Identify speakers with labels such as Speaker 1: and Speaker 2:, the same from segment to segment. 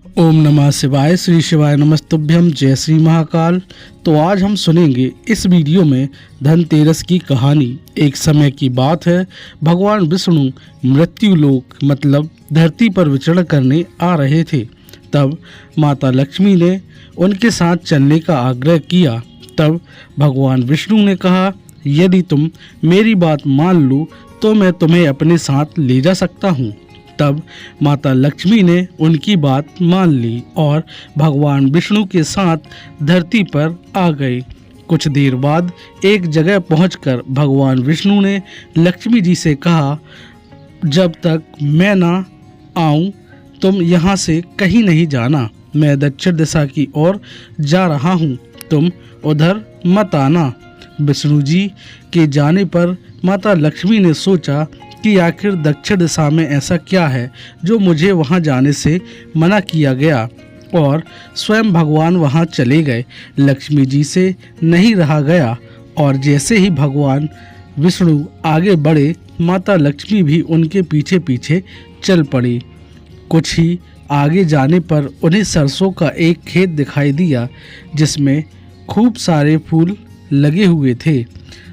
Speaker 1: ओम नमः शिवाय। श्री शिवाय नमस्तुभ्यम। जय श्री महाकाल। तो आज हम सुनेंगे इस वीडियो में धनतेरस की कहानी। एक समय की बात है, भगवान विष्णु मृत्यु लोक मतलब धरती पर विचरण करने आ रहे थे। तब माता लक्ष्मी ने उनके साथ चलने का आग्रह किया। तब भगवान विष्णु ने कहा, यदि तुम मेरी बात मान लो तो मैं तुम्हें अपने साथ ले जा सकता हूँ। तब माता लक्ष्मी ने उनकी बात मान ली और भगवान विष्णु के साथ धरती पर आ गए। कुछ देर बाद एक जगह पहुंचकर भगवान विष्णु ने लक्ष्मी जी से कहा, जब तक मैं ना आऊं तुम यहाँ से कहीं नहीं जाना। मैं दक्षिण दिशा की ओर जा रहा हूँ, तुम उधर मत आना। विष्णु जी के जाने पर माता लक्ष्मी ने सोचा कि आखिर दक्षिण दिशा में ऐसा क्या है जो मुझे वहां जाने से मना किया गया, और स्वयं भगवान वहां चले गए। लक्ष्मी जी से नहीं रहा गया और जैसे ही भगवान विष्णु आगे बढ़े, माता लक्ष्मी भी उनके पीछे पीछे चल पड़ी। कुछ ही आगे जाने पर उन्हें सरसों का एक खेत दिखाई दिया जिसमें खूब सारे फूल लगे हुए थे।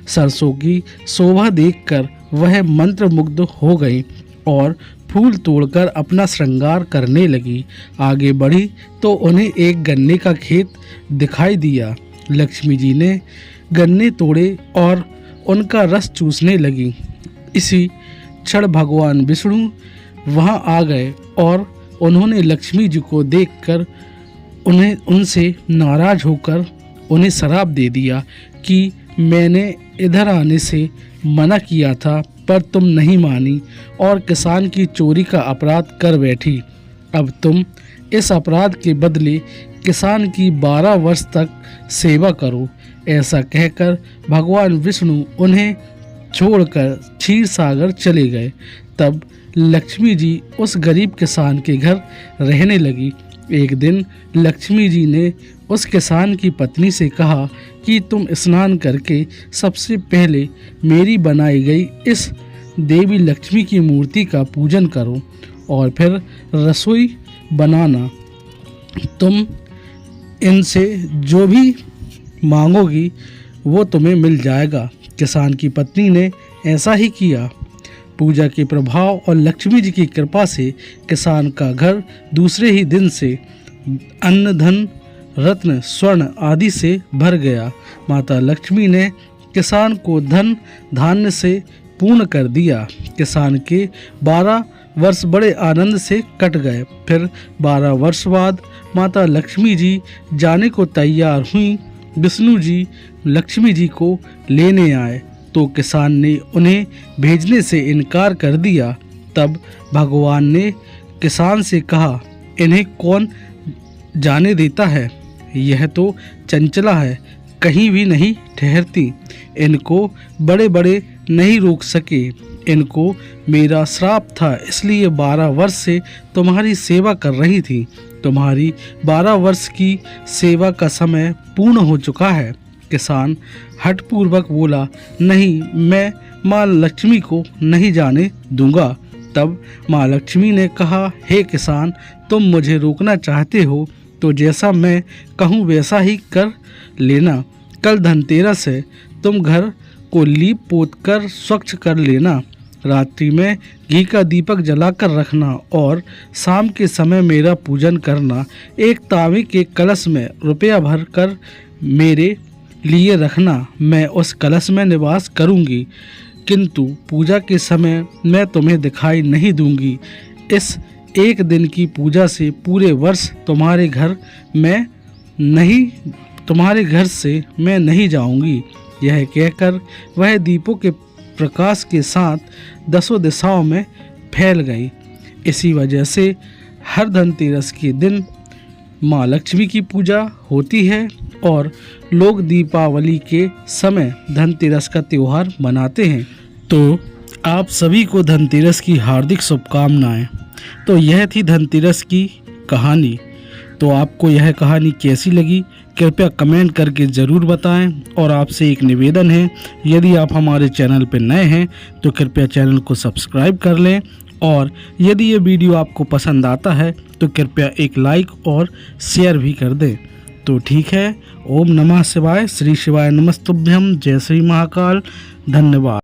Speaker 1: सरसों की शोभा देखकर वह मंत्रमुग्ध हो गई और फूल तोड़कर अपना श्रृंगार करने लगी। आगे बढ़ी तो उन्हें एक गन्ने का खेत दिखाई दिया। लक्ष्मी जी ने गन्ने तोड़े और उनका रस चूसने लगी। इसी क्षण भगवान विष्णु वहां आ गए और उन्होंने लक्ष्मी जी को देखकर उनसे नाराज होकर उन्हें श्राप दे दिया कि मैंने इधर आने से मना किया था पर तुम नहीं मानी और किसान की चोरी का अपराध कर बैठी। अब तुम इस अपराध के बदले किसान की 12 वर्ष तक सेवा करो। ऐसा कहकर भगवान विष्णु उन्हें छोड़कर क्षीर सागर चले गए। तब लक्ष्मी जी उस गरीब किसान के घर रहने लगी। एक दिन लक्ष्मी जी ने उस किसान की पत्नी से कहा कि तुम स्नान करके सबसे पहले मेरी बनाई गई इस देवी लक्ष्मी की मूर्ति का पूजन करो और फिर रसोई बनाना। तुम इनसे जो भी मांगोगी वो तुम्हें मिल जाएगा। किसान की पत्नी ने ऐसा ही किया। पूजा के प्रभाव और लक्ष्मी जी की कृपा से किसान का घर दूसरे ही दिन से अन्न धन रत्न स्वर्ण आदि से भर गया। माता लक्ष्मी ने किसान को धन धान्य से पूर्ण कर दिया। किसान के 12 वर्ष बड़े आनंद से कट गए। फिर 12 वर्ष बाद माता लक्ष्मी जी जाने को तैयार हुई। विष्णु जी लक्ष्मी जी को लेने आए तो किसान ने उन्हें भेजने से इनकार कर दिया। तब भगवान ने किसान से कहा, इन्हें कौन जाने देता है? यह तो चंचला है, कहीं भी नहीं ठहरती। इनको बड़े बड़े नहीं रोक सके। इनको मेरा श्राप था, इसलिए 12 वर्ष से तुम्हारी सेवा कर रही थी। तुम्हारी 12 वर्ष की सेवा का समय पूर्ण हो चुका है। किसान हठपूर्वक बोला, नहीं, मैं माँ लक्ष्मी को नहीं जाने दूंगा। तब माँ लक्ष्मी ने कहा, हे किसान, तुम मुझे रोकना चाहते हो तो जैसा मैं कहूँ वैसा ही कर लेना। कल धनतेरस है, तुम घर को लीप पोत कर स्वच्छ कर लेना। रात्रि में घी का दीपक जलाकर रखना और शाम के समय मेरा पूजन करना। एक तांबे के कलश में रुपया भर कर मेरे लिए रखना। मैं उस कलश में निवास करूंगी, किंतु पूजा के समय मैं तुम्हें दिखाई नहीं दूंगी। इस एक दिन की पूजा से पूरे वर्ष तुम्हारे घर से मैं नहीं जाऊंगी। यह कहकर वह दीपों के प्रकाश के साथ 10 दिशाओं में फैल गई। इसी वजह से हर धनतेरस के दिन माँ लक्ष्मी की पूजा होती है और लोग दीपावली के समय धनतेरस का त्यौहार मनाते हैं। तो आप सभी को धनतेरस की हार्दिक शुभकामनाएं। तो यह थी धनतेरस की कहानी। तो आपको यह कहानी कैसी लगी कृपया कमेंट करके ज़रूर बताएं। और आपसे एक निवेदन है, यदि आप हमारे चैनल पर नए हैं तो कृपया चैनल को सब्सक्राइब कर लें। और यदि ये वीडियो आपको पसंद आता है तो कृपया एक लाइक और शेयर भी कर दें। तो ठीक है, ओम नमः शिवाय, श्री शिवाय नमस्तुभ्यम, जय श्री महाकाल, धन्यवाद।